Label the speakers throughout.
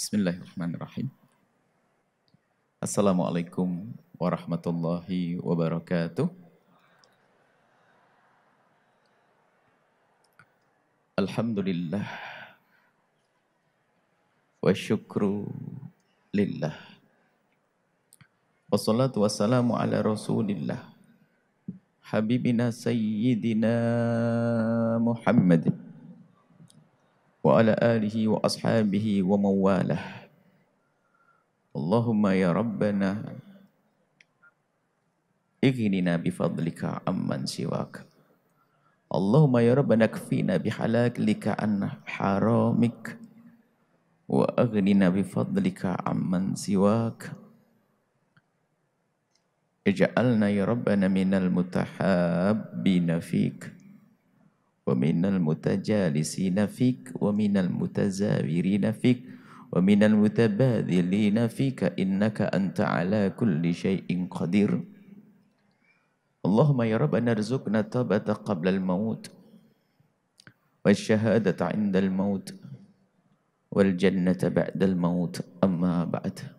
Speaker 1: Bismillahirrahmanirrahim. Assalamualaikum warahmatullahi wabarakatuh. Alhamdulillah wa syukru lillah. Wassalatu wassalamu ala rasulillah. Habibina sayyidina Muhammad wa ala alihi wa ashabihi wa mawalah. Allahumma ya Rabbana ighnina bifadlika amman siwak. Allahumma ya Rabbana kfina bihalalika an haramik wa aghnina bifadlika amman siwak. Ij'alna ya Rabbana minal mutahabbina fik wa minal mutajalisina fik wa minal mutazawirina fik wa minal mutabadhilina fika innaka anta ala kulli syai'in qadir. Allahumma ya Rabbana arzuqna tabata qabla al-maut wa syahadata 'inda al-maut wal jannata ba'da al-maut amma ba'd.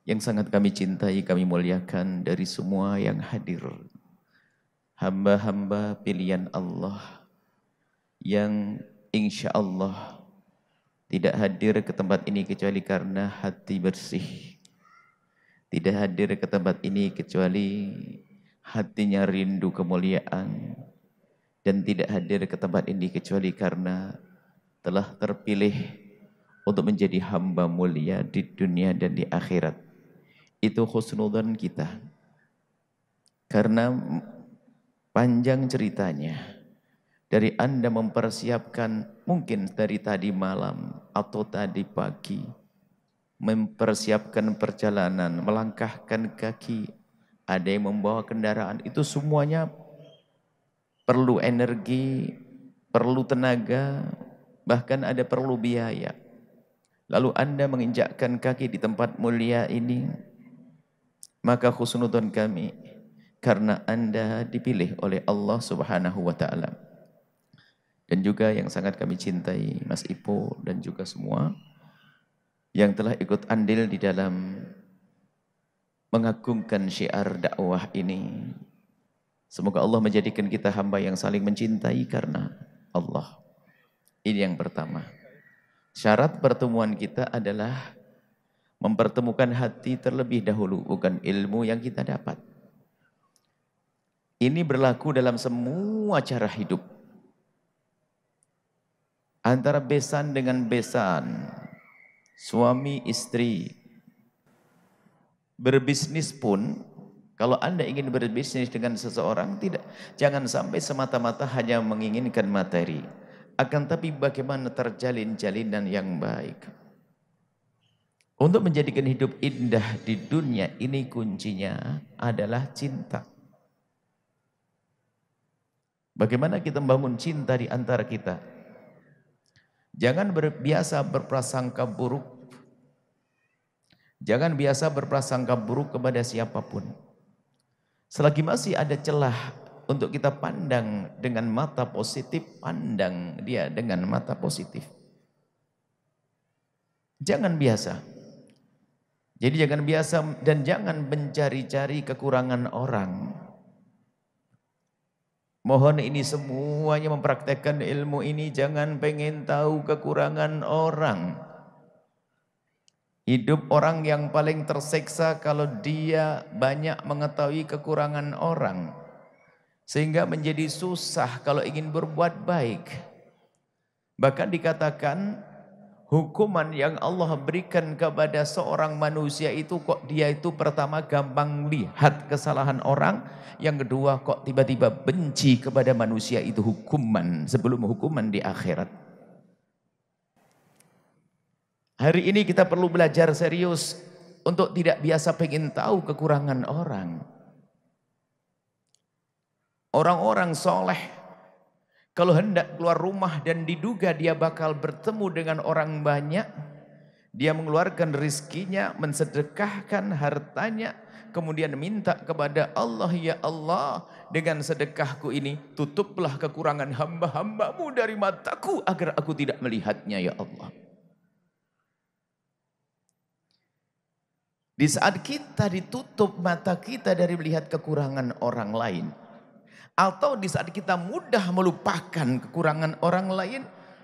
Speaker 1: Yang sangat kami cintai, kami muliakan dari semua yang hadir, hamba-hamba pilihan Allah yang insya Allah tidak hadir ke tempat ini kecuali karena hati bersih. Tidak hadir ke tempat ini kecuali hatinya rindu kemuliaan. Dan tidak hadir ke tempat ini kecuali karena telah terpilih untuk menjadi hamba mulia di dunia dan di akhirat. Itu husnudzon kita. Karena panjang ceritanya. Dari Anda mempersiapkan mungkin dari tadi malam atau tadi pagi, mempersiapkan perjalanan, melangkahkan kaki, ada yang membawa kendaraan, itu semuanya perlu energi, perlu tenaga, bahkan ada perlu biaya. Lalu Anda menginjakkan kaki di tempat mulia ini, maka husnudzon kami karena Anda dipilih oleh Allah Subhanahu wa taala. Dan juga yang sangat kami cintai Mas Ipo dan juga semua yang telah ikut andil di dalam mengagungkan syiar dakwah ini. Semoga Allah menjadikan kita hamba yang saling mencintai karena Allah. Ini yang pertama. Syarat pertemuan kita adalah mempertemukan hati terlebih dahulu, bukan ilmu yang kita dapat. Ini berlaku dalam semua cara hidup. Antara besan dengan besan, suami istri, berbisnis pun, kalau Anda ingin berbisnis dengan seseorang, jangan sampai semata-mata hanya menginginkan materi, akan tapi bagaimana terjalin jalinan yang baik. Untuk menjadikan hidup indah di dunia ini kuncinya adalah cinta. Bagaimana kita membangun cinta di antara kita? Jangan biasa berprasangka buruk. Jangan biasa berprasangka buruk kepada siapapun. Selagi masih ada celah untuk kita pandang dengan mata positif, pandang dia dengan mata positif. Jangan biasa. Jadi jangan biasa dan jangan mencari-cari kekurangan orang. Mohon ini semuanya mempraktekkan ilmu ini, jangan pengen tahu kekurangan orang. Hidup orang yang paling tersiksa kalau dia banyak mengetahui kekurangan orang. Sehingga menjadi susah kalau ingin berbuat baik. Bahkan dikatakan hukuman yang Allah berikan kepada seorang manusia itu kok dia itu pertama gampang lihat kesalahan orang, yang kedua kok tiba-tiba benci kepada manusia itu hukuman sebelum hukuman di akhirat. Hari ini kita perlu belajar serius untuk tidak biasa pengen tahu kekurangan orang. Orang-orang soleh kalau hendak keluar rumah dan diduga dia bakal bertemu dengan orang banyak, dia mengeluarkan rizkinya, mensedekahkan hartanya, kemudian minta kepada Allah, ya Allah, dengan sedekahku ini tutuplah kekurangan hamba-hambamu dari mataku agar aku tidak melihatnya, ya Allah. Di saat kita ditutup mata kita dari melihat kekurangan orang lain, atau di saat kita mudah melupakan kekurangan orang lain,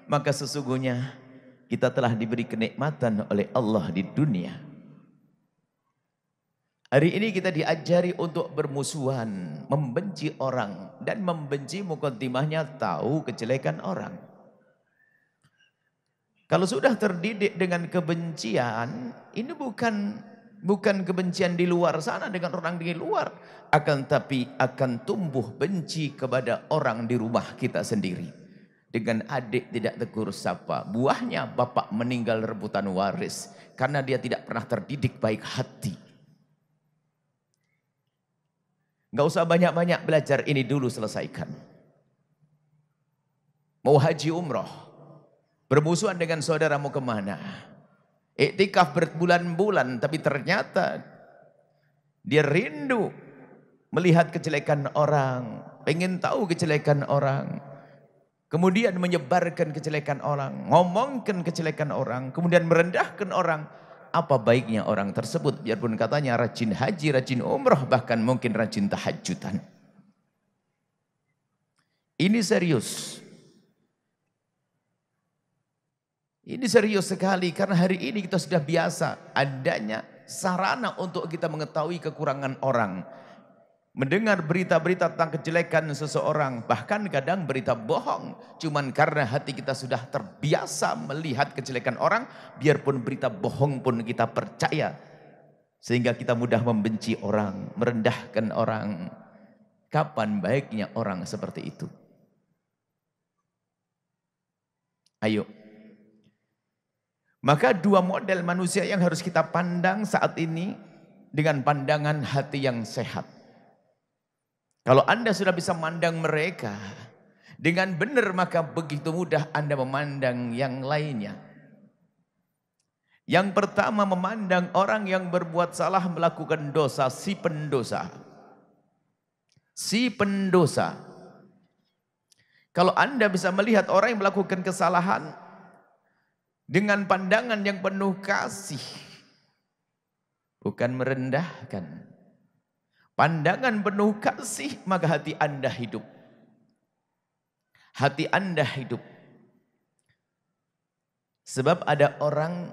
Speaker 1: maka sesungguhnya kita telah diberi kenikmatan oleh Allah di dunia. Hari ini kita diajari untuk bermusuhan, membenci orang, dan membenci mukaddimahnya tahu kejelekan orang. Kalau sudah terdidik dengan kebencian, ini bukan kebencian di luar sana dengan orang di luar, tapi akan tumbuh benci kepada orang di rumah kita sendiri. Dengan adik tidak tegur sapa, buahnya bapak meninggal rebutan waris karena dia tidak pernah terdidik baik hati. Gak usah banyak-banyak belajar, ini dulu selesaikan. Mau haji umroh, bermusuhan dengan saudara mau kemana? Iktikaf berbulan-bulan, tapi ternyata dia rindu melihat kejelekan orang, pengen tahu kejelekan orang, kemudian menyebarkan kejelekan orang, ngomongkan kejelekan orang, kemudian merendahkan orang. Apa baiknya orang tersebut? Biarpun katanya rajin haji, rajin umroh, bahkan mungkin rajin tahajjudan. Ini serius. Ini serius sekali karena hari ini kita sudah biasa adanya sarana untuk kita mengetahui kekurangan orang. Mendengar berita-berita tentang kejelekan seseorang, bahkan kadang berita bohong. Cuman karena hati kita sudah terbiasa melihat kejelekan orang, biarpun berita bohong pun kita percaya. Sehingga kita mudah membenci orang, merendahkan orang. Kapan baiknya orang seperti itu? Ayo. Maka dua model manusia yang harus kita pandang saat ini dengan pandangan hati yang sehat. Kalau Anda sudah bisa memandang mereka dengan benar, maka begitu mudah Anda memandang yang lainnya. Yang pertama, memandang orang yang berbuat salah, melakukan dosa, si pendosa. Si pendosa. Kalau Anda bisa melihat orang yang melakukan kesalahan dengan pandangan yang penuh kasih, bukan merendahkan. Pandangan penuh kasih, maka hati Anda hidup. Hati Anda hidup. Sebab ada orang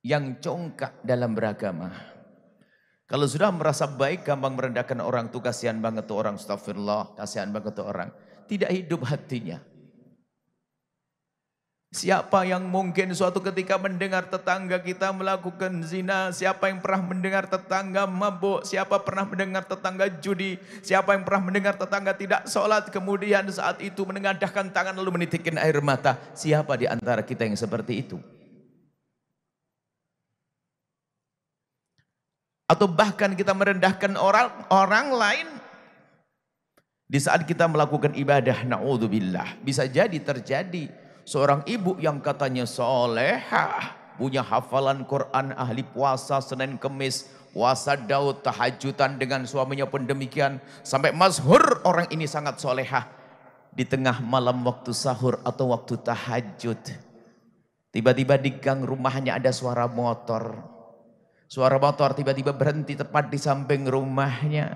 Speaker 1: yang congkak dalam beragama. Kalau sudah merasa baik, gampang merendahkan orang, tuh kasihan banget tuh orang, astagfirullah, kasihan banget tuh orang. Tidak hidup hatinya. Siapa yang mungkin suatu ketika mendengar tetangga kita melakukan zina? Siapa yang pernah mendengar tetangga mabuk? Siapa pernah mendengar tetangga judi? Siapa yang pernah mendengar tetangga tidak sholat? Kemudian saat itu menengadahkan tangan lalu menitikkan air mata. Siapa di antara kita yang seperti itu? Atau bahkan kita merendahkan orang lain di saat kita melakukan ibadah, na'udzubillah. Bisa jadi terjadi seorang ibu yang katanya solehah, punya hafalan Quran, ahli puasa Senin Kemis, puasa Daud, tahajjudan dengan suaminya pun demikian. Sampai masyhur orang ini sangat solehah. Di tengah malam waktu sahur atau waktu tahajud, tiba-tiba di gang rumahnya ada suara motor. Suara motor tiba-tiba berhenti tepat di samping rumahnya.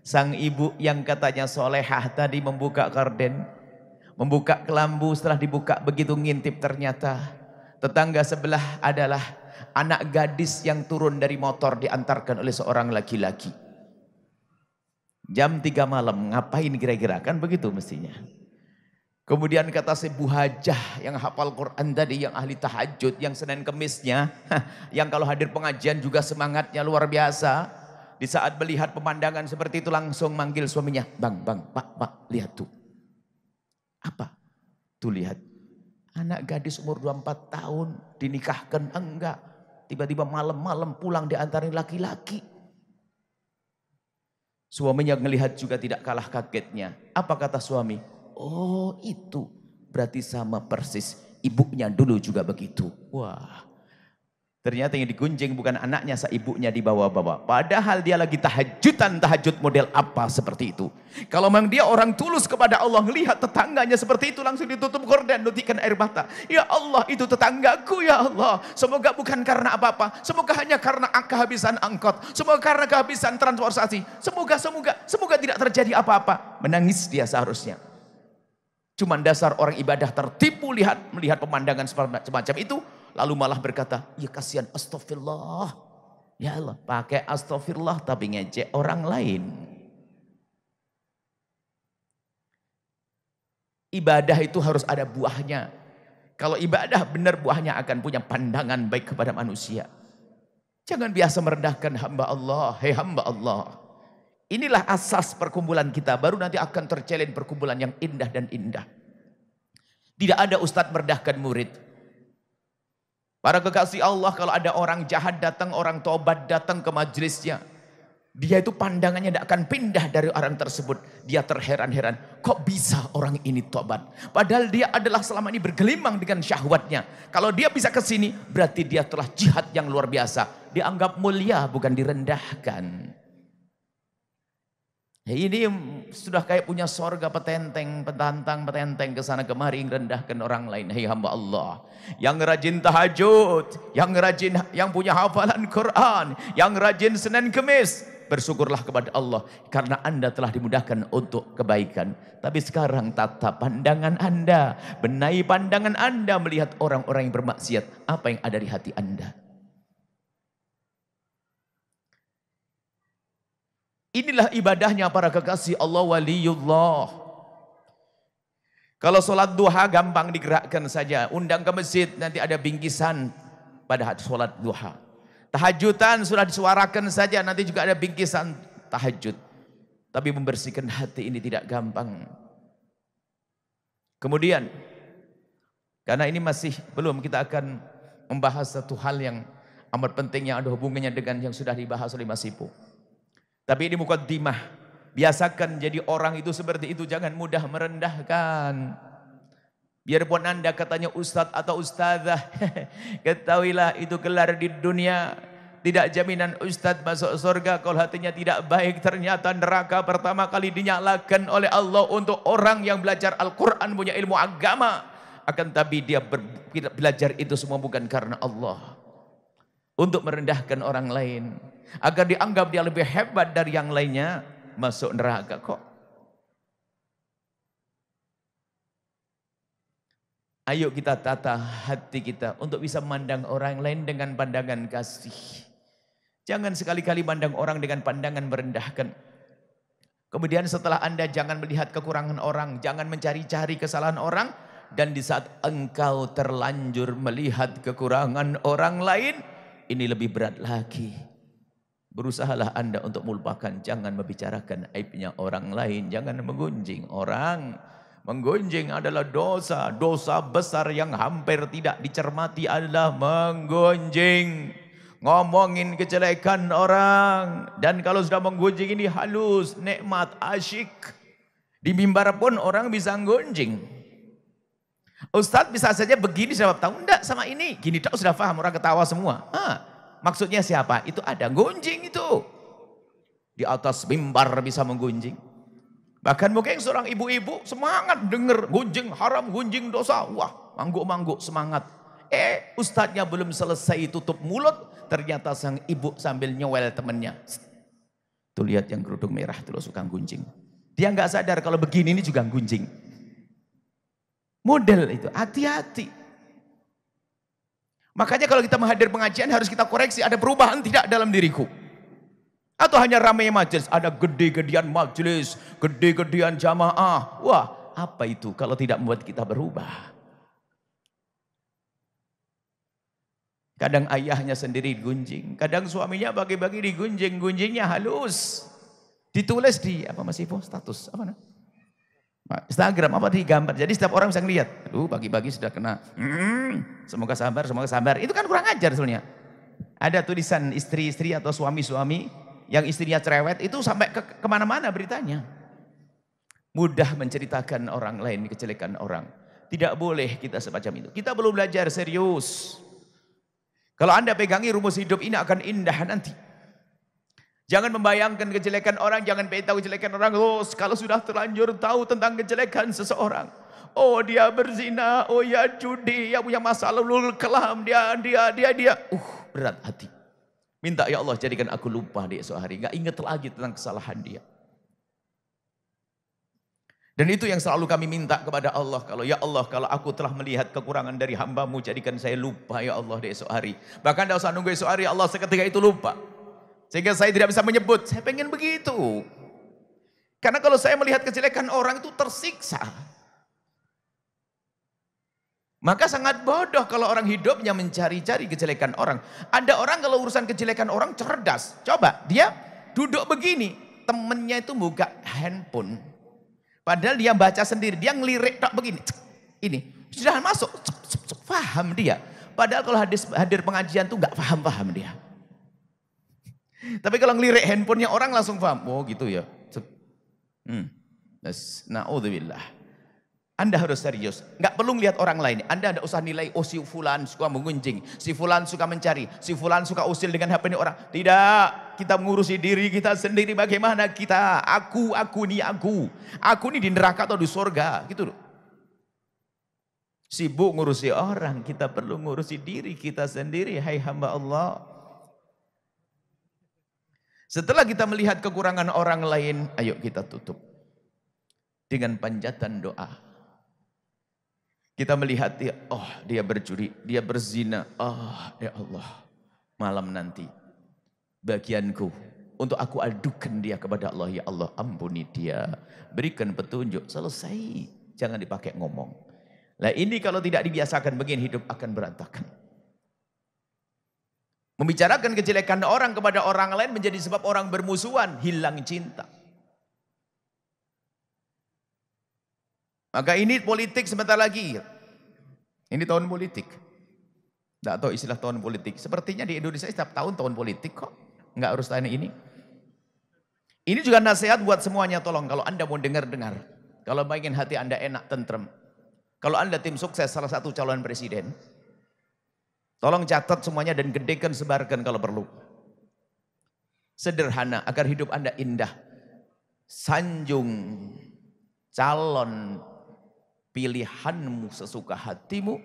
Speaker 1: Sang ibu yang katanya solehah tadi membuka gorden, membuka kelambu. Setelah dibuka begitu ngintip, ternyata tetangga sebelah adalah anak gadis yang turun dari motor diantarkan oleh seorang laki-laki. Jam 3 malam, ngapain kira-kira? Kan begitu mestinya. Kemudian kata si Bu Hajah yang hafal Quran tadi, yang ahli tahajud, yang Senin Kemisnya, yang kalau hadir pengajian juga semangatnya luar biasa. Di saat melihat pemandangan seperti itu langsung manggil suaminya, bang, pak, lihat tuh. Apa? Tuh lihat, anak gadis umur 24 tahun dinikahkan, enggak. Tiba-tiba malam-malam pulang diantarin laki-laki. Suaminya melihat juga tidak kalah kagetnya. Apa kata suami? Oh itu, berarti sama persis. Ibunya dulu juga begitu. Wah, Ternyata yang digunjing bukan anaknya, ibunya dibawa-bawa. Padahal dia lagi tahajudan, tahajud model apa seperti itu. Kalau memang dia orang tulus kepada Allah, melihat tetangganya seperti itu, langsung ditutup gorden, nutikan air mata. Ya Allah, itu tetanggaku ya Allah. Semoga bukan karena apa-apa. Semoga hanya karena kehabisan angkot. Semoga karena kehabisan transportasi. Semoga tidak terjadi apa-apa. Menangis dia seharusnya. Cuman dasar orang ibadah tertipu melihat pemandangan semacam itu. Lalu malah berkata, ya kasihan, astagfirullah. Ya Allah, pakai astagfirullah tapi ngejek orang lain. Ibadah itu harus ada buahnya. Kalau ibadah benar, buahnya akan punya pandangan baik kepada manusia. Jangan biasa merendahkan hamba Allah. Hei hamba Allah. Inilah asas perkumpulan kita. Baru nanti akan terjalin perkumpulan yang indah dan indah. Tidak ada ustadz merendahkan murid. Para kekasih Allah, kalau ada orang jahat datang, orang tobat datang ke majelisnya, dia itu pandangannya tidak akan pindah dari orang tersebut. Dia terheran-heran, kok bisa orang ini tobat? Padahal dia adalah selama ini bergelimang dengan syahwatnya. Kalau dia bisa ke sini, berarti dia telah jihad yang luar biasa. Dianggap mulia, bukan direndahkan. Ya, ini sudah kayak punya sorga petenteng, petantang, petenteng ke sana kemari merendahkan orang lain. Hei hamba Allah, yang rajin tahajud, yang punya hafalan Quran, yang rajin Senin Kemis, bersyukurlah kepada Allah karena Anda telah dimudahkan untuk kebaikan. Tapi sekarang tata pandangan Anda, benahi pandangan Anda melihat orang-orang yang bermaksiat, apa yang ada di hati Anda. Inilah ibadahnya para kekasih Allah, waliullah. Kalau sholat duha gampang digerakkan saja. Undang ke masjid, nanti ada bingkisan pada sholat duha. Tahajudan sudah disuarakan saja, nanti juga ada bingkisan tahajud. Tapi membersihkan hati ini tidak gampang. Kemudian, karena ini masih belum, kita akan membahas satu hal yang amat penting yang ada hubungannya dengan yang sudah dibahas oleh Mas Ipo. Tapi ini mukaddimah. Biasakan jadi orang itu seperti itu. Jangan mudah merendahkan. Biarpun Anda katanya ustadz atau ustadzah. Ketahuilah itu gelar di dunia. Tidak jaminan ustadz masuk surga. Kalau hatinya tidak baik, ternyata neraka pertama kali dinyalakan oleh Allah untuk orang yang belajar Al-Quran, punya ilmu agama. Akan tapi dia belajar itu semua bukan karena Allah. Untuk merendahkan orang lain. Agar dianggap dia lebih hebat dari yang lainnya, masuk neraka kok. Ayo kita tata hati kita untuk bisa memandang orang lain dengan pandangan kasih. Jangan sekali-kali pandang orang dengan pandangan merendahkan. Kemudian setelah Anda jangan melihat kekurangan orang, jangan mencari-cari kesalahan orang. Dan di saat engkau terlanjur melihat kekurangan orang lain, ini lebih berat lagi. Berusahalah Anda untuk melupakan, jangan membicarakan aibnya orang lain, jangan menggunjing orang. Menggunjing adalah dosa, dosa besar yang hampir tidak dicermati adalah menggunjing. Ngomongin kejelekan orang, dan kalau sudah menggunjing ini halus, nikmat, asyik. Di mimbar pun orang bisa menggunjing. Ustadz bisa saja begini sebab tahu, enggak sama ini, gini tak sudah paham, orang ketawa semua. Maksudnya siapa? Itu ada gunjing itu. Di atas mimbar bisa menggunjing. Bahkan mungkin seorang ibu-ibu semangat dengar gunjing haram, gunjing dosa. Wah, mangguk-mangguk semangat. Ustadznya belum selesai tutup mulut. Ternyata sang ibu sambil nyewel temannya. Tuh lihat yang kerudung merah itu loh suka gunjing. Dia nggak sadar kalau begini ini juga gunjing. Model itu, hati-hati. Makanya kalau kita menghadir pengajian harus kita koreksi, ada perubahan tidak dalam diriku? Atau hanya ramai majelis, ada gede-gedean majelis, gede-gedean jamaah. Wah, apa itu kalau tidak membuat kita berubah? Kadang ayahnya sendiri digunjing, kadang suaminya bagi-bagi digunjing, gunjingnya halus. Ditulis di apa Mas Ipo status apa namanya? Instagram apa digambar, jadi setiap orang bisa ngeliat. Aduh pagi-pagi sudah kena semoga sabar, itu kan kurang ajar sebenarnya. Ada tulisan istri-istri atau suami-suami yang istrinya cerewet, itu sampai kemana-mana beritanya. Mudah menceritakan orang lain, kejelekan orang. Tidak boleh kita semacam itu. Kita perlu belajar serius. Kalau Anda pegangi rumus hidup ini akan indah nanti. Jangan membayangkan kejelekan orang, jangan pengen tahu kejelekan orang. Oh, kalau sudah terlanjur tahu tentang kejelekan seseorang. Oh, dia berzina, oh ya judi, ya punya masa lalu kelam, dia. Berat hati. Minta ya Allah jadikan aku lupa di esok hari, nggak ingat lagi tentang kesalahan dia. Dan itu yang selalu kami minta kepada Allah. Kalau ya Allah, kalau aku telah melihat kekurangan dari hamba-Mu, jadikan saya lupa ya Allah di esok hari. Bahkan tidak usah nunggu esok hari, Allah seketika itu lupa. Sehingga saya tidak bisa menyebut, saya pengen begitu. Karena kalau saya melihat kejelekan orang itu tersiksa. Maka sangat bodoh kalau orang hidupnya mencari-cari kejelekan orang. Ada orang kalau urusan kejelekan orang cerdas. Coba, dia duduk begini, temennya itu buka handphone. Padahal dia baca sendiri, dia ngelirik tak begini. Ini sudah masuk, paham dia. Padahal kalau hadir pengajian tuh nggak paham dia. Tapi kalau ngelirik handphonenya orang langsung paham. Oh gitu ya. Na'udzubillah. Anda harus serius. Nggak perlu ngelihat orang lain. Anda tidak usah nilai, oh si fulan suka mengunjing, si fulan suka mencari, si fulan suka usil dengan HP ini orang. Tidak. Kita mengurusi diri kita sendiri. Bagaimana kita? Aku ini aku. Aku ini di neraka atau di surga. Gitu loh. Sibuk ngurusi orang. Kita perlu ngurusi diri kita sendiri. Hai hamba Allah. Setelah kita melihat kekurangan orang lain, ayo kita tutup dengan panjatan doa. Kita melihat dia, oh dia bercuri, dia berzina. Oh ya Allah, malam nanti bagianku untuk aku adukan dia kepada Allah. Ya Allah, ampuni dia, berikan petunjuk. Selesai, jangan dipakai ngomong. Nah ini kalau tidak dibiasakan begini, hidup akan berantakan. Membicarakan kejelekan orang kepada orang lain menjadi sebab orang bermusuhan, hilang cinta. Maka ini politik sebentar lagi. Ini tahun politik. Tidak tahu istilah tahun politik. Sepertinya di Indonesia setiap tahun politik kok. Nggak harus tanya ini. Ini juga nasihat buat semuanya, tolong. Kalau Anda mau dengar. Kalau ingin hati Anda enak, tentrem. Kalau Anda tim sukses salah satu calon presiden. Tolong catat semuanya dan gedekan, sebarkan kalau perlu. Sederhana, agar hidup Anda indah. Sanjung calon pilihanmu sesuka hatimu,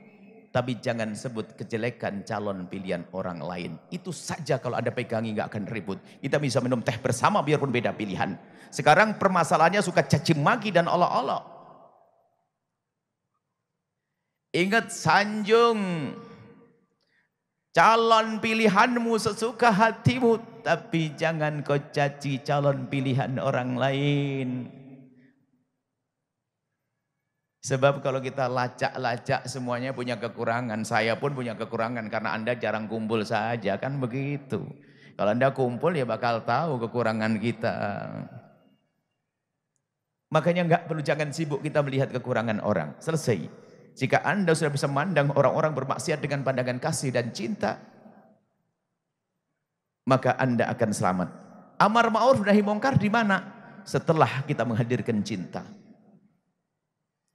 Speaker 1: tapi jangan sebut kejelekan calon pilihan orang lain. Itu saja kalau Anda pegangi nggak akan ribut. Kita bisa minum teh bersama biarpun beda pilihan. Sekarang permasalahannya suka caci maki dan olok-olok. Ingat, sanjung calon pilihanmu sesuka hatimu, tapi jangan kau caci calon pilihan orang lain. Sebab kalau kita lacak-lacak semuanya punya kekurangan. Saya pun punya kekurangan karena Anda jarang kumpul saja, kan begitu. Kalau Anda kumpul ya bakal tahu kekurangan kita. Makanya jangan sibuk kita melihat kekurangan orang. Selesai. Jika Anda sudah bisa memandang orang-orang bermaksiat dengan pandangan kasih dan cinta, maka Anda akan selamat. Amar ma'ruf nahi mungkar di mana? Setelah kita menghadirkan cinta.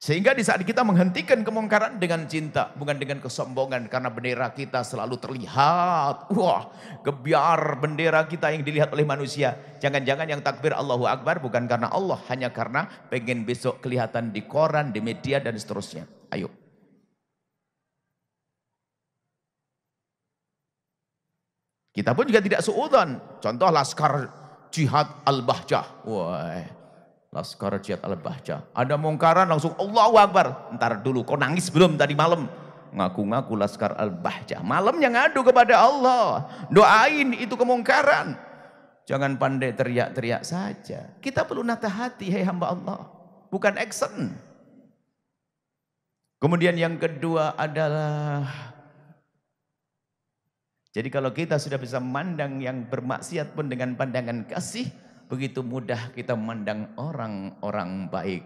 Speaker 1: Sehingga di saat kita menghentikan kemungkaran dengan cinta, bukan dengan kesombongan, karena bendera kita selalu terlihat. Wah, gebiar bendera kita yang dilihat oleh manusia. Jangan-jangan yang takbir Allahu Akbar bukan karena Allah, hanya karena pengen besok kelihatan di koran, di media dan seterusnya. Ayo. Kita pun juga tidak suudzon. Contoh Laskar Jihad Al-Bahjah. Wah. Laskar Jihad Al-Bahjah. Ada mungkaran langsung Allahu Akbar. Ntar dulu, kau nangis belum tadi malam? Ngaku-ngaku Laskar Al-Bahjah. Malamnya ngadu kepada Allah. Doain itu kemungkaran. Jangan pandai teriak-teriak saja. Kita perlu nata hati, hai hamba Allah. Bukan action. Kemudian yang kedua adalah, jadi kalau kita sudah bisa memandang yang bermaksiat pun dengan pandangan kasih, begitu mudah kita memandang orang-orang baik.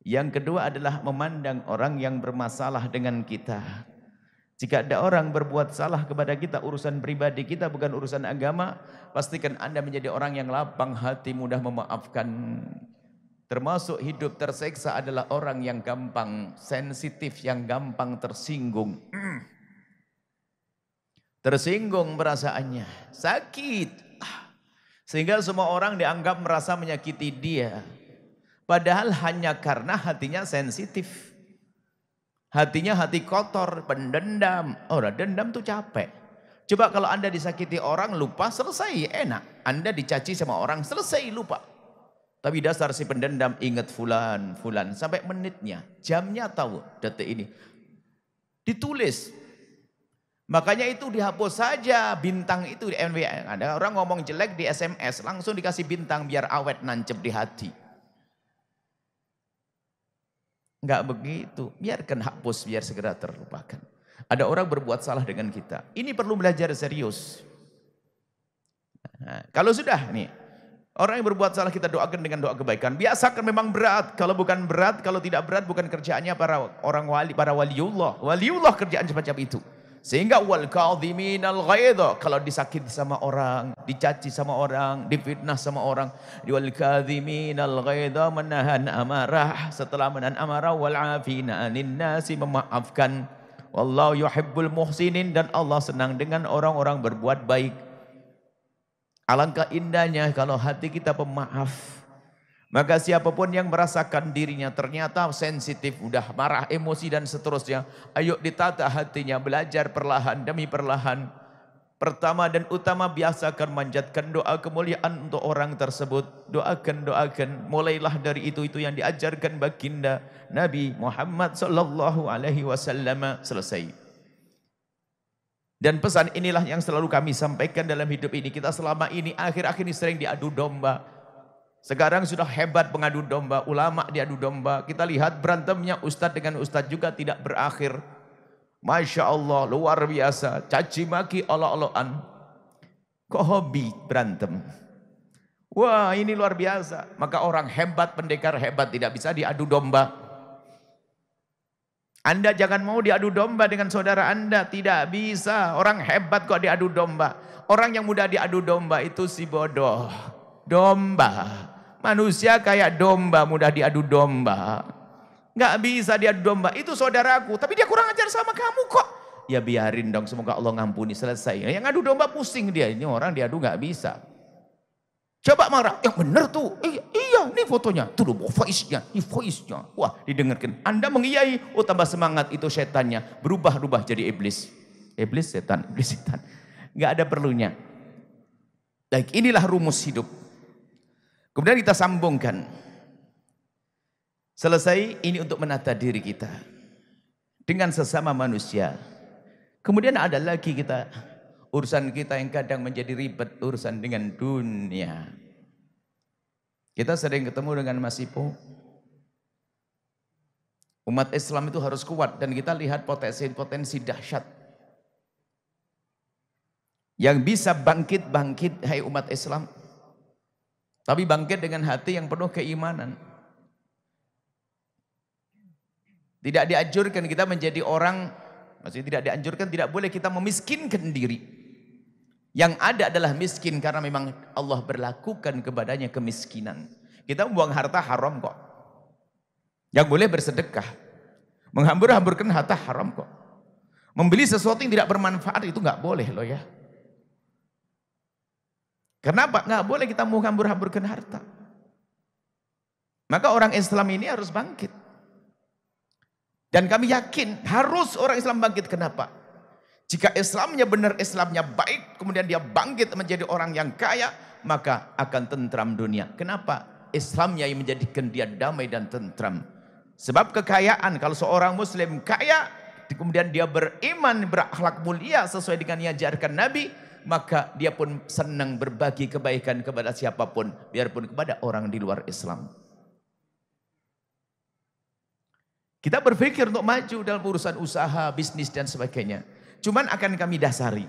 Speaker 1: Yang kedua adalah memandang orang yang bermasalah dengan kita. Jika ada orang berbuat salah kepada kita, urusan pribadi kita bukan urusan agama, pastikan Anda menjadi orang yang lapang hati, mudah memaafkan. Termasuk hidup tersiksa adalah orang yang gampang sensitif, yang gampang tersinggung. tersinggung perasaannya, sakit. Sehingga semua orang dianggap merasa menyakiti dia. Padahal hanya karena hatinya sensitif. Hatinya hati kotor, pendendam. Orang dendam tuh capek. Coba kalau Anda disakiti orang, lupa, selesai, enak. Anda dicaci sama orang, selesai, lupa. Tapi dasar si pendendam, ingat fulan, sampai menitnya, jamnya tahu, detik ini. Ditulis. Makanya itu dihapus saja bintang itu di NWA. Ada orang ngomong jelek di SMS, langsung dikasih bintang biar awet nancep di hati. Enggak begitu, biarkan hapus biar segera terlupakan. Ada orang berbuat salah dengan kita. Ini perlu belajar serius. Nah, kalau sudah nih, orang yang berbuat salah kita doakan dengan doa kebaikan. Biasakan memang berat. Kalau bukan berat, kalau tidak berat bukan kerjaannya para orang wali, para waliullah. Waliullah kerjaan semacam itu. Sehingga wal kadhiminal ghaidha, kalau disakiti sama orang, dicaci sama orang, difitnah sama orang, wal kadhiminal ghaidha, menahan amarah, setelah menahan amarah, wal afina anin nasi, memaafkan. Wallahu yuhibbul muhsinin, dan Allah senang dengan orang-orang berbuat baik. Alangkah indahnya kalau hati kita pemaaf. Maka siapapun yang merasakan dirinya ternyata sensitif, udah marah, emosi dan seterusnya, ayo ditata hatinya, belajar perlahan demi perlahan. Pertama dan utama, biasakan manjatkan doa kemuliaan untuk orang tersebut. Doakan, mulailah dari itu yang diajarkan baginda Nabi Muhammad sallallahu alaihi wasallam. Selesai. Dan pesan inilah yang selalu kami sampaikan dalam hidup ini. Kita selama ini akhir-akhir ini sering diadu domba. Sekarang sudah hebat pengadu domba, ulama diadu domba. Kita lihat berantemnya ustadz dengan ustadz juga tidak berakhir. Masya Allah, luar biasa. Caci maki, olok-olokan. Kok hobi berantem? Wah, ini luar biasa. Maka orang hebat, pendekar hebat tidak bisa diadu domba. Anda jangan mau diadu domba dengan saudara Anda. Tidak bisa. Orang hebat kok diadu domba. Orang yang mudah diadu domba itu si bodoh. Domba. Manusia kayak domba, mudah diadu domba. Nggak bisa diadu domba. Itu saudaraku, tapi dia kurang ajar sama kamu kok. Ya biarin dong, semoga Allah ngampuni, selesai. Yang adu domba pusing dia. Ini orang diadu nggak bisa. Coba marah, yang bener tuh. Iya, ini fotonya. Tuh loh, voice-nya. Ini voice-nya. Wah, didengarkan. Anda mengiyai, oh tambah semangat, itu setannya. Berubah-ubah jadi iblis. Iblis setan. Nggak ada perlunya. Baik, inilah rumus hidup. Kemudian kita sambungkan. Selesai, ini untuk menata diri kita. Dengan sesama manusia. Kemudian ada lagi kita. Urusan kita yang kadang menjadi ribet. Urusan dengan dunia. Kita sering ketemu dengan Mas Ipo. Umat Islam itu harus kuat. Dan kita lihat potensi dahsyat. Yang bisa bangkit, hai umat Islam. Tapi bangkit dengan hati yang penuh keimanan. Tidak dianjurkan kita menjadi orang, maksudnya tidak dianjurkan, tidak boleh kita memiskinkan diri. Yang ada adalah miskin karena memang Allah berlakukan kepadanya kemiskinan. Kita membuang harta haram kok. Yang boleh bersedekah. Menghambur-hamburkan harta haram kok. Membeli sesuatu yang tidak bermanfaat itu nggak boleh loh ya. Kenapa? Nggak boleh kita mau hambur-hamburkan harta. Maka orang Islam ini harus bangkit. Dan kami yakin harus orang Islam bangkit. Kenapa? Jika Islamnya benar, Islamnya baik, kemudian dia bangkit menjadi orang yang kaya, maka akan tentram dunia. Kenapa? Islamnya yang menjadikan dia damai dan tentram. Sebab kekayaan, kalau seorang Muslim kaya, kemudian dia beriman, berakhlak mulia sesuai dengan yang diajarkan Nabi, maka dia pun senang berbagi kebaikan kepada siapapun, biarpun kepada orang di luar Islam. Kita berpikir untuk maju dalam urusan usaha, bisnis dan sebagainya. Cuman akan kami dasari.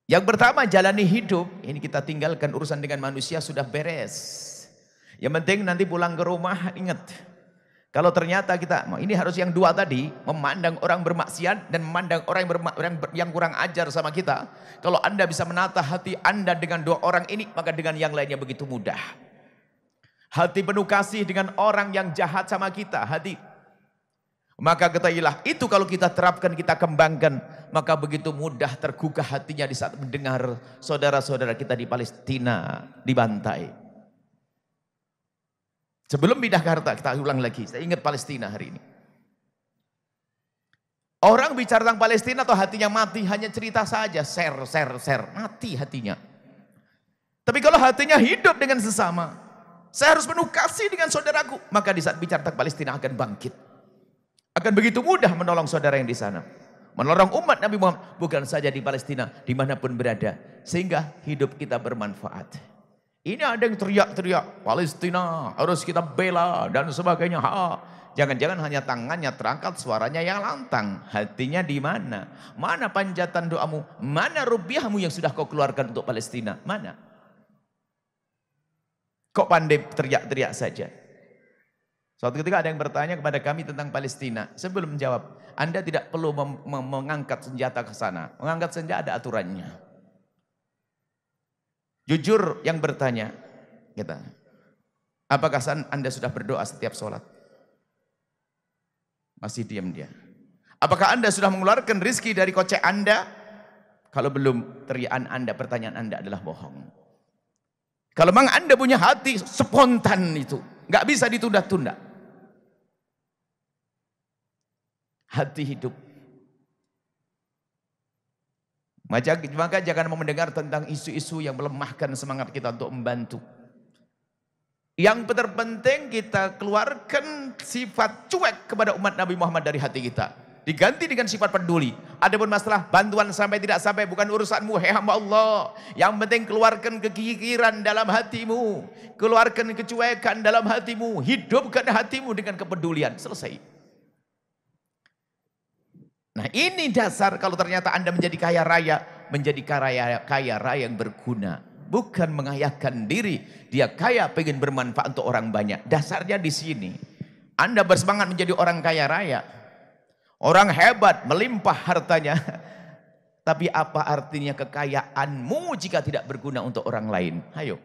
Speaker 1: Yang pertama, jalani hidup. Ini kita tinggalkan urusan dengan manusia sudah beres. Yang penting nanti pulang ke rumah ingat. Kalau ternyata kita, ini harus yang dua tadi, memandang orang bermaksiat dan memandang orang yang kurang ajar sama kita. Kalau Anda bisa menata hati Anda dengan dua orang ini, maka dengan yang lainnya begitu mudah. Hati penuh kasih dengan orang yang jahat sama kita, hati. Maka ketahuilah, itu kalau kita terapkan, kita kembangkan, maka begitu mudah tergugah hatinya di saat mendengar saudara-saudara kita di Palestina dibantai. Sebelum pindah ke harta, kita ulang lagi, saya ingat Palestina hari ini. Orang bicara tentang Palestina atau hatinya mati, hanya cerita saja, share, mati hatinya. Tapi kalau hatinya hidup dengan sesama, saya harus penuh kasih dengan saudaraku, maka di saat bicara tentang Palestina akan bangkit. Akan begitu mudah menolong saudara yang di sana. Menolong umat Nabi Muhammad, bukan saja di Palestina, dimanapun berada. Sehingga hidup kita bermanfaat. Ini ada yang teriak-teriak, Palestina harus kita bela dan sebagainya. Jangan-jangan hanya tangannya terangkat, suaranya yang lantang. Hatinya di mana? Mana panjatan doamu? Mana rupiahmu yang sudah kau keluarkan untuk Palestina? Mana? Kok pandai teriak-teriak saja? Suatu ketika ada yang bertanya kepada kami tentang Palestina. Sebelum menjawab, Anda tidak perlu mengangkat senjata ke sana. Mengangkat senjata ada aturannya. Jujur yang bertanya, kita, apakah Anda sudah berdoa setiap sholat? Masih diam dia. Apakah Anda sudah mengeluarkan rizki dari kocek Anda? Kalau belum, teriakan Anda, pertanyaan Anda adalah bohong. Kalau memang Anda punya hati spontan itu, nggak bisa ditunda-tunda. Hati hidup. Maka jangan mau mendengar tentang isu-isu yang melemahkan semangat kita untuk membantu. Yang terpenting kita keluarkan sifat cuek kepada umat Nabi Muhammad dari hati kita. Diganti dengan sifat peduli. Adapun masalah bantuan sampai tidak sampai bukan urusanmu, hai hamba Allah. Yang penting keluarkan kekikiran dalam hatimu. Keluarkan kecuekan dalam hatimu. Hidupkan hatimu dengan kepedulian. Selesai. Nah ini dasar kalau ternyata Anda menjadi kaya raya. Menjadi kaya raya yang berguna. Bukan mengayahkan diri. Dia kaya pengen bermanfaat untuk orang banyak. Dasarnya di sini. Anda bersemangat menjadi orang kaya raya. Orang hebat melimpah hartanya. Tapi apa artinya kekayaanmu jika tidak berguna untuk orang lain? Ayo.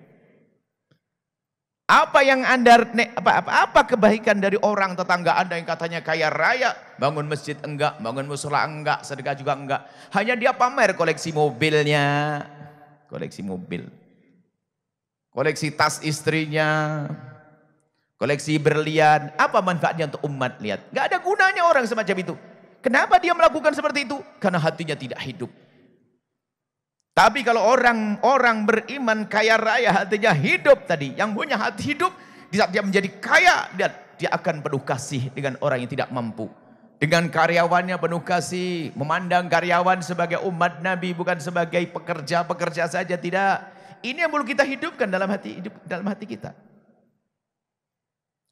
Speaker 1: Apa yang Anda apa kebaikan dari orang tetangga Anda yang katanya kaya raya, bangun masjid enggak, bangun mushola enggak, sedekah juga enggak. Hanya dia pamer koleksi mobilnya, koleksi mobil. Koleksi tas istrinya, koleksi berlian. Apa manfaatnya untuk umat? Lihat, enggak ada gunanya orang semacam itu. Kenapa dia melakukan seperti itu? Karena hatinya tidak hidup. Tapi kalau orang beriman kaya raya hatinya hidup tadi. Yang punya hati hidup. Di saat dia menjadi kaya. Dia akan penuh kasih dengan orang yang tidak mampu. Dengan karyawannya penuh kasih. Memandang karyawan sebagai umat Nabi. Bukan sebagai pekerja-pekerja saja. Tidak. Ini yang perlu kita hidupkan dalam hati kita.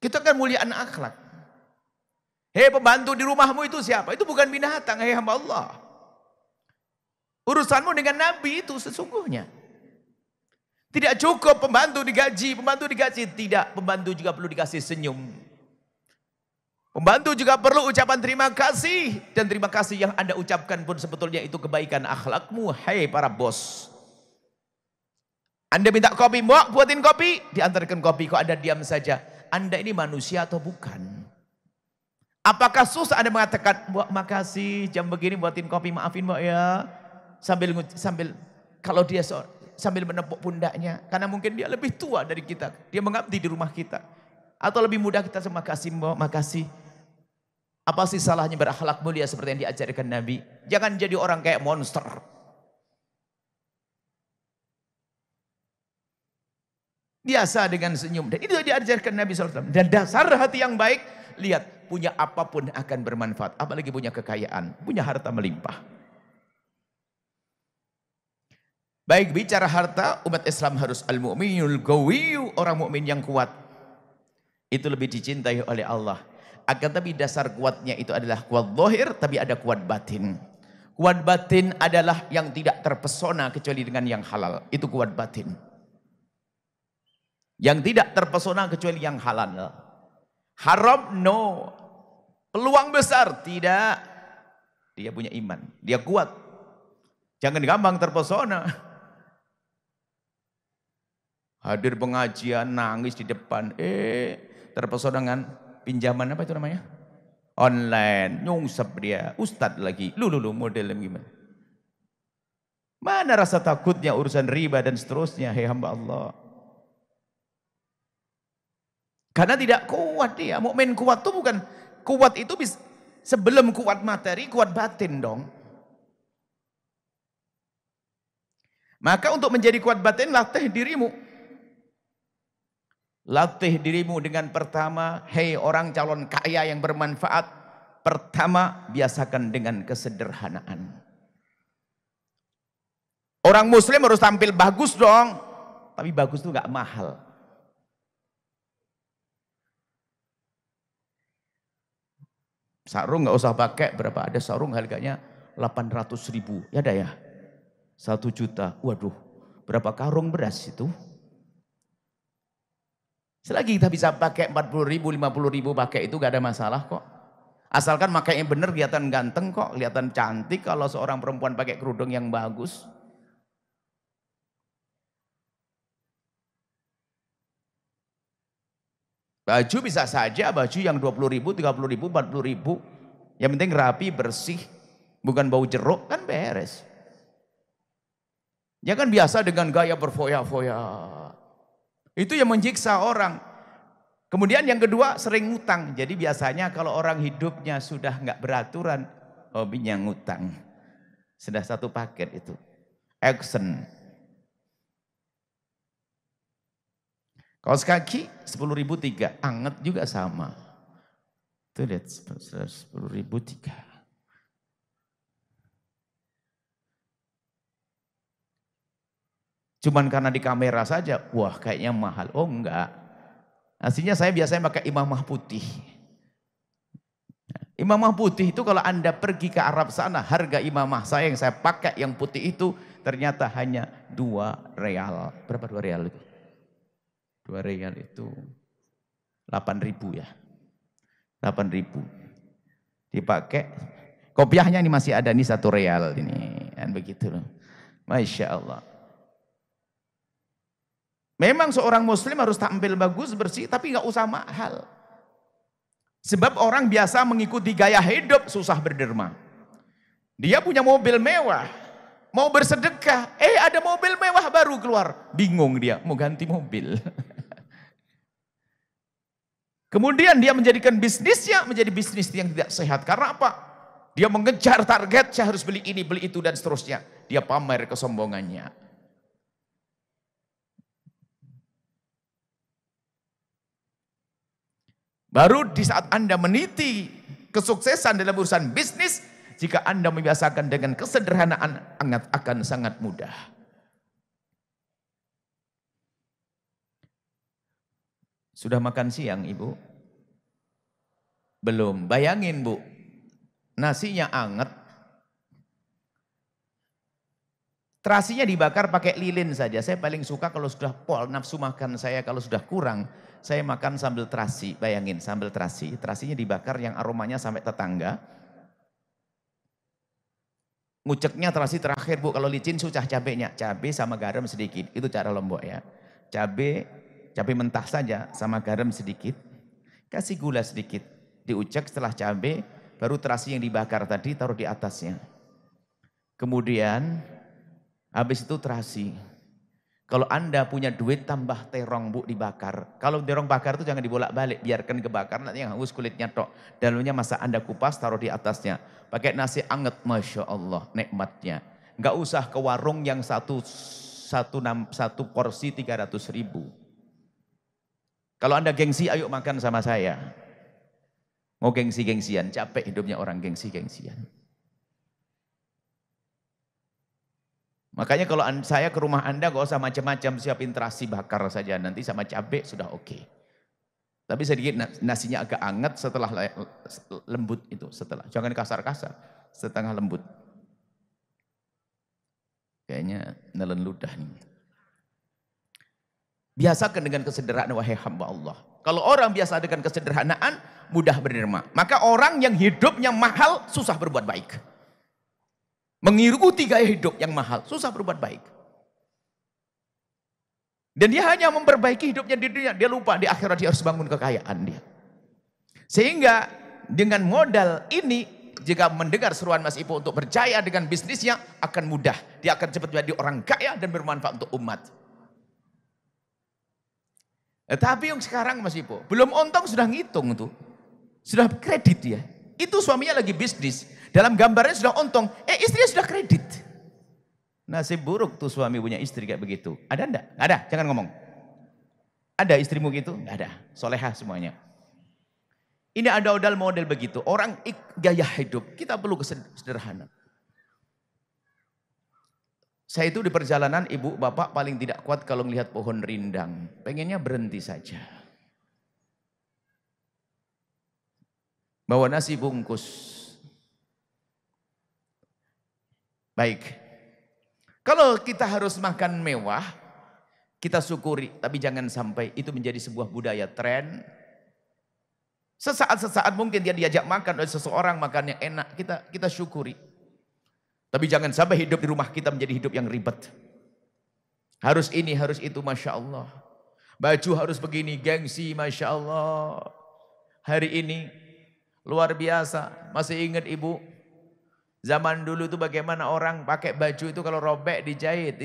Speaker 1: Kita kan muliaan akhlak. Hei pembantu di rumahmu itu siapa? Itu bukan binatang. Hei hamba Allah. Urusanmu dengan Nabi itu sesungguhnya. Tidak cukup pembantu digaji. Tidak, pembantu juga perlu dikasih senyum. Pembantu juga perlu ucapan terima kasih. Dan terima kasih yang Anda ucapkan pun sebetulnya itu kebaikan akhlakmu. Hai para bos. Anda minta kopi, Mbak buatin kopi. Diantarkan kopi, kok Anda diam saja. Anda ini manusia atau bukan? Apakah susah Anda mengatakan, Mbak makasih jam begini buatin kopi, maafin Mbak ya. Sambil kalau dia sambil menepuk pundaknya karena mungkin dia lebih tua dari kita, dia mengabdi di rumah kita, atau lebih mudah kita makasih Mbak, makasih. Apa sih salahnya berakhlak mulia seperti yang diajarkan Nabi? Jangan jadi orang kayak monster. Biasa dengan senyum, dan itu diajarkan Nabi SAW. Dan dasar hati yang baik, lihat, punya apapun akan bermanfaat, apalagi punya kekayaan, punya harta melimpah. Baik bicara harta, umat Islam harus al-mu'minul qawiyyu, orang mukmin yang kuat. Itu lebih dicintai oleh Allah. Akan tapi dasar kuatnya itu adalah kuat zahir, tapi ada kuat batin. Kuat batin adalah yang tidak terpesona kecuali dengan yang halal. Itu kuat batin. Yang tidak terpesona kecuali yang halal. Haram, no. Peluang besar, tidak. Dia punya iman, dia kuat. Jangan gampang terpesona. Hadir pengajian, nangis di depan. Terpesona dengan pinjaman apa itu namanya? Online, nyungsep dia. Ustadz lagi. Lu modelnya gimana? Mana rasa takutnya urusan riba dan seterusnya, hei hamba Allah. Karena tidak kuat dia. Mukmin kuat itu bukan, kuat itu bisa, sebelum kuat materi, kuat batin dong. Maka untuk menjadi kuat batin, latih dirimu. Latih dirimu dengan pertama, hei orang calon kaya yang bermanfaat. Pertama, biasakan dengan kesederhanaan. Orang muslim harus tampil bagus dong. Tapi bagus itu gak mahal. Sarung gak usah pakai, berapa ada sarung harganya 800.000. Ya ada ya? 1 juta. Waduh, berapa karung beras itu? Selagi kita bisa pakai 40.000, 50.000 pakai itu gak ada masalah kok. Asalkan makainya bener, kelihatan ganteng kok, kelihatan cantik kalau seorang perempuan pakai kerudung yang bagus. Baju bisa saja baju yang 20.000, 30.000, 40.000. Yang penting rapi, bersih, bukan bau jeruk, kan beres. Jangan biasa dengan gaya berfoya-foya. Itu yang menyiksa orang. Kemudian yang kedua, sering ngutang. Jadi biasanya kalau orang hidupnya sudah nggak beraturan, hobinya ngutang. Sudah satu paket itu. Action. Kaos kaki 10.000 3, anget juga sama. Itu lihat 10.000 3. Cuman karena di kamera saja, wah kayaknya mahal. Oh enggak. Aslinya saya biasanya pakai imamah putih. Imamah putih itu kalau Anda pergi ke Arab sana, harga imamah saya yang saya pakai yang putih itu ternyata hanya 2 real. Berapa 2 real itu? 2 real itu 8.000 ya. 8.000. Dipakai. Kopiahnya ini masih ada nih 1 real ini. Dan begitu loh. Masya Allah. Memang seorang muslim harus tampil bagus, bersih, tapi nggak usah mahal. Sebab orang biasa mengikuti gaya hidup, susah berderma. Dia punya mobil mewah, mau bersedekah, ada mobil mewah baru keluar. Bingung dia, mau ganti mobil. Kemudian dia menjadikan bisnisnya menjadi bisnis yang tidak sehat. Karena apa? Dia mengejar target, saya harus beli ini, beli itu, dan seterusnya. Dia pamer kesombongannya. Baru di saat Anda meniti kesuksesan dalam urusan bisnis, jika Anda membiasakan dengan kesederhanaan, akan sangat mudah. Sudah makan siang Ibu? Belum. Bayangin Bu, nasinya anget, terasinya dibakar pakai lilin saja. Saya paling suka kalau sudah pol nafsu makan saya, kalau sudah kurang, saya makan sambal terasi. Bayangin sambal terasi, terasinya dibakar yang aromanya sampai tetangga. Nguceknya terasi terakhir Bu, kalau licin susah cabenya. Cabai sama garam sedikit, itu cara Lombok ya. Cabai mentah saja sama garam sedikit. Kasih gula sedikit, diucek setelah cabai, baru terasi yang dibakar tadi taruh di atasnya. Kemudian habis itu terasi. Kalau Anda punya duit tambah terong Bu dibakar. Kalau terong bakar itu jangan dibolak-balik, biarkan kebakar nanti yang hangus kulitnya tok. Dalamnya masa Anda kupas taruh di atasnya. Pakai nasi anget, Masya Allah nikmatnya. Nggak usah ke warung yang satu porsi 300.000. Kalau Anda gengsi, ayo makan sama saya. Mau gengsi-gengsian, capek hidupnya orang gengsi-gengsian. Makanya kalau saya ke rumah Anda gak usah macam-macam, siapin terasi bakar saja, nanti sama cabai sudah oke. Tapi sedikit nasinya agak hangat setelah lembut itu, jangan kasar-kasar, setengah lembut. Kayaknya nelen ludah nih. Biasakan dengan kesederhanaan wahai hamba Allah. Kalau orang biasa dengan kesederhanaan, mudah berderma. Maka orang yang hidupnya mahal, susah berbuat baik. Mengikuti gaya hidup yang mahal, susah berbuat baik. Dan dia hanya memperbaiki hidupnya di dunia, dia lupa di akhirat dia harus bangun kekayaan dia. Sehingga dengan modal ini, jika mendengar seruan Mas Ipo untuk berjaya dengan bisnisnya, akan mudah. Dia akan cepat menjadi orang kaya dan bermanfaat untuk umat. Tapi yang sekarang Mas Ipo, belum untung sudah ngitung tuh. Sudah kredit ya. Itu suaminya lagi bisnis. Dalam gambarnya sudah untung, istrinya sudah kredit. Nasib buruk tuh suami punya istri kayak begitu. Ada enggak? Nggak ada, jangan ngomong. Ada istrimu gitu? Nggak ada. Solehah semuanya. Ini ada model begitu. Orang gaya hidup, kita perlu kesederhana. Saya itu di perjalanan, ibu bapak paling tidak kuat kalau melihat pohon rindang. Pengennya berhenti saja. Bawa nasi bungkus. Baik. Kalau kita harus makan mewah, kita syukuri. Tapi jangan sampai itu menjadi sebuah budaya tren. Sesaat mungkin dia diajak makan oleh seseorang, makan yang enak, kita syukuri. Tapi jangan sampai hidup di rumah kita menjadi hidup yang ribet. Harus ini, harus itu, Masya Allah. Baju harus begini, gengsi, Masya Allah. Hari ini, luar biasa. Masih ingat ibu? Zaman dulu itu bagaimana orang pakai baju itu kalau robek dijahit.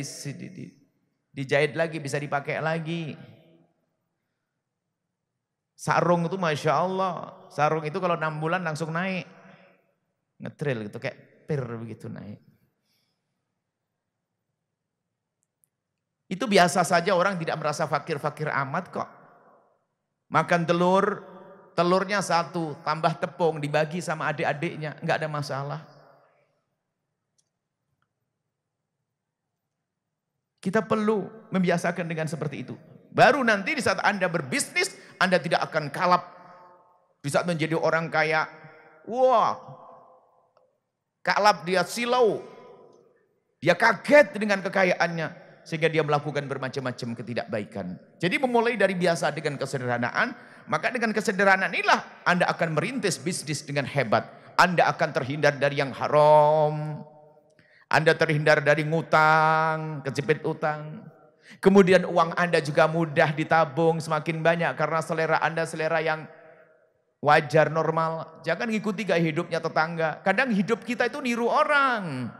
Speaker 1: Dijahit lagi, bisa dipakai lagi. Sarung itu Masya Allah. Sarung itu kalau 6 bulan langsung naik. Ngetril gitu kayak pir begitu naik. Itu biasa saja, orang tidak merasa fakir-fakir amat kok. Makan telur, telurnya 1 tambah tepung dibagi sama adik-adiknya. Enggak ada masalah. Kita perlu membiasakan dengan seperti itu. Baru nanti di saat Anda berbisnis, Anda tidak akan kalap. Di saat menjadi orang kaya, wah, kalap dia silau. Dia kaget dengan kekayaannya. Sehingga dia melakukan bermacam-macam ketidakbaikan. Jadi memulai dari biasa dengan kesederhanaan. Maka dengan kesederhanaan inilah Anda akan merintis bisnis dengan hebat. Anda akan terhindar dari yang haram. Anda terhindar dari ngutang, kejepit utang. Kemudian uang Anda juga mudah ditabung semakin banyak karena selera Anda selera yang wajar, normal. Jangan ngikuti gaya hidupnya tetangga. Kadang hidup kita itu niru orang.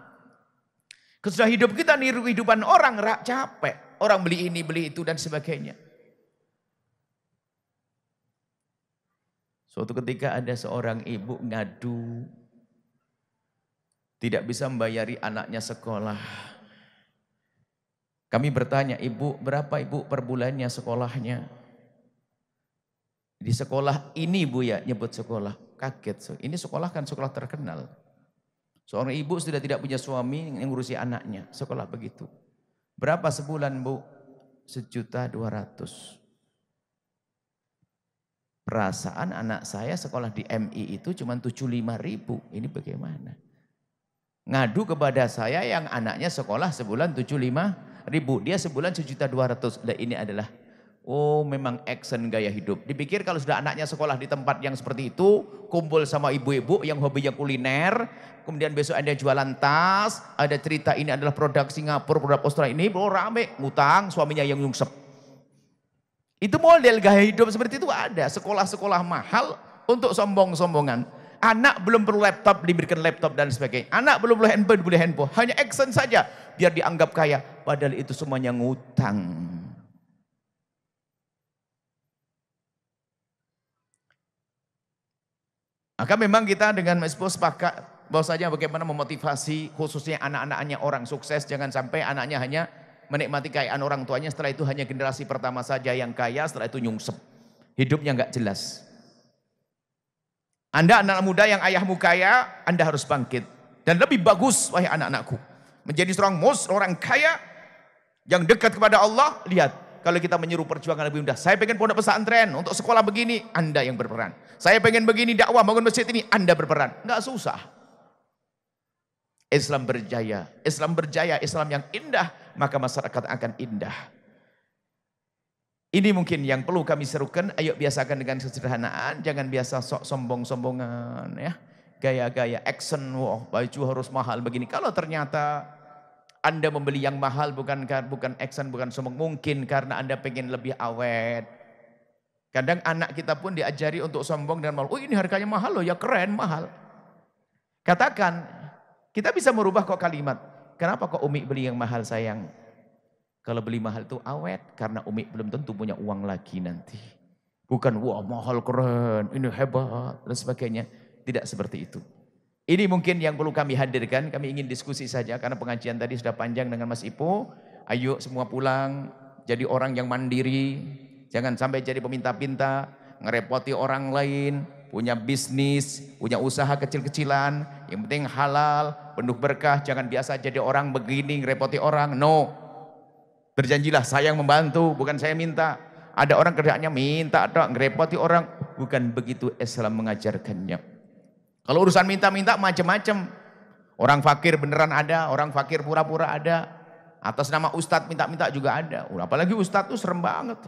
Speaker 1: Kesudah hidup kita niru kehidupan orang, capek. Orang beli ini, beli itu dan sebagainya. Suatu ketika ada seorang ibu ngadu. Tidak bisa membayari anaknya sekolah. Kami bertanya, ibu berapa ibu per bulannya sekolahnya? Di sekolah ini bu ya, nyebut sekolah. Kaget, ini sekolah kan sekolah terkenal. Seorang ibu sudah tidak punya suami yang ngurusi anaknya, sekolah begitu. Berapa sebulan bu? 1.200.000. Perasaan anak saya sekolah di MI itu cuma 75.000. Ini bagaimana? Ngadu kepada saya yang anaknya sekolah sebulan 75.000. Dia sebulan 1.200.000. Nah, ini adalah, oh memang action gaya hidup. Dipikir kalau sudah anaknya sekolah di tempat yang seperti itu, kumpul sama ibu-ibu yang hobinya kuliner, kemudian besok ada jualan tas, ada cerita ini adalah produk Singapura, produk Australia, ini rame, ngutang, suaminya yang nyungsep. Itu model gaya hidup seperti itu ada. Sekolah-sekolah mahal untuk sombong-sombongan. Anak belum perlu laptop, diberikan laptop dan sebagainya. Anak belum perlu handphone, dibeli handphone. Hanya action saja, biar dianggap kaya. Padahal itu semuanya ngutang. Maka memang kita dengan Mas Ipo sepakat bahwasanya bagaimana memotivasi khususnya anak-anaknya orang sukses. Jangan sampai anaknya hanya menikmati kekayaan orang tuanya. Setelah itu hanya generasi pertama saja yang kaya, setelah itu nyungsep. Hidupnya nggak jelas. Anda anak muda yang ayahmu kaya, Anda harus bangkit. Dan lebih bagus, wahai anak-anakku. Menjadi orang kaya, yang dekat kepada Allah. Lihat, kalau kita menyuruh perjuangan lebih mudah. Saya pengen pondok pesantren, untuk sekolah begini, Anda yang berperan. Saya pengen begini dakwah, bangun masjid ini, Anda berperan. Nggak susah. Islam berjaya, Islam yang indah, maka masyarakat akan indah. Ini mungkin yang perlu kami serukan, ayo biasakan dengan kesederhanaan, jangan biasa sok sombong-sombongan ya. Gaya-gaya action, wah baju harus mahal begini. Kalau ternyata Anda membeli yang mahal bukan action, bukan sombong, mungkin karena Anda pengen lebih awet. Kadang anak kita pun diajari untuk sombong dengan mahal. Oh ini harganya mahal loh, ya keren, mahal. Katakan, kita bisa merubah kok kalimat. Kenapa kok Umi beli yang mahal sayang? Kalau beli mahal itu awet, karena Umi belum tentu punya uang lagi nanti. Bukan, wah mahal keren, ini hebat, dan sebagainya. Tidak seperti itu. Ini mungkin yang perlu kami hadirkan, kami ingin diskusi saja, karena pengajian tadi sudah panjang dengan Mas Ipo. Ayo semua pulang, jadi orang yang mandiri. Jangan sampai jadi peminta-pinta, ngerepoti orang lain, punya bisnis, punya usaha kecil-kecilan, yang penting halal, penuh berkah, jangan biasa jadi orang begini, ngerepoti orang, no. Berjanjilah saya yang membantu, bukan saya minta. Ada orang kerjaannya minta, ngerepoti orang, bukan begitu Islam mengajarkannya. Kalau urusan minta-minta macam-macam, orang fakir beneran ada, orang fakir pura-pura ada, atas nama ustadz minta-minta juga ada. Apalagi ustadz tuh serem banget.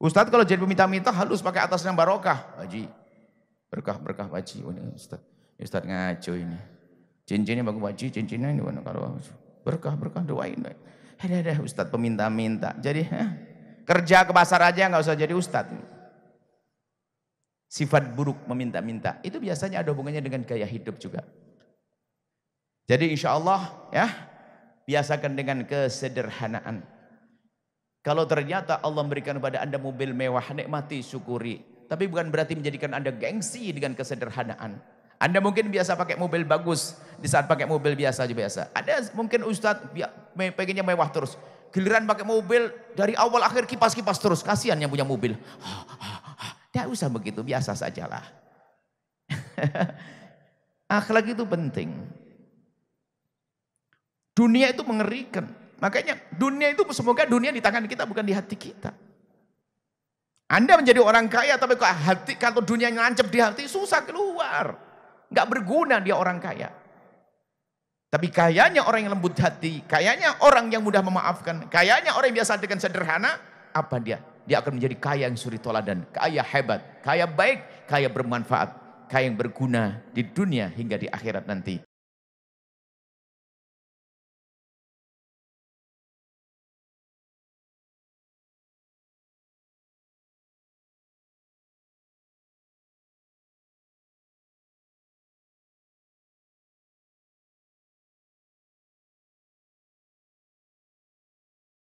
Speaker 1: Ustadz kalau jadi peminta-minta halus pakai atas nama barokah. Haji, berkah-berkah Haji. Oh, ini Ustadz ngaco ini. Cincinnya bagus Haji, cincinnya ini kalau berkah-berkah doain. Ada Ustadz peminta-minta. Jadi kerja ke pasar aja nggak usah jadi ustadz. Sifat buruk meminta-minta. Itu biasanya ada hubungannya dengan gaya hidup juga. Jadi insya Allah ya, biasakan dengan kesederhanaan. Kalau ternyata Allah memberikan kepada Anda mobil mewah, nikmati, syukuri. Tapi bukan berarti menjadikan Anda gengsi dengan kesederhanaan. Anda mungkin biasa pakai mobil bagus, di saat pakai mobil biasa aja biasa. Ada mungkin ustadz pengennya mewah terus. Giliran pakai mobil dari awal akhir kipas-kipas terus. Kasihan yang punya mobil. Tidak usah begitu, biasa sajalah. Akhlak itu penting. Dunia itu mengerikan. Makanya dunia itu semoga dunia di tangan kita bukan di hati kita. Anda menjadi orang kaya tapi kalau dunia ngancep di hati susah keluar. Nggak berguna dia orang kaya. Tapi kayanya orang yang lembut hati, kayanya orang yang mudah memaafkan, kayanya orang yang biasa dengan sederhana, apa dia? Dia akan menjadi kaya yang suri toladan, kaya hebat, kaya baik, kaya bermanfaat, kaya yang berguna di dunia hingga di akhirat nanti.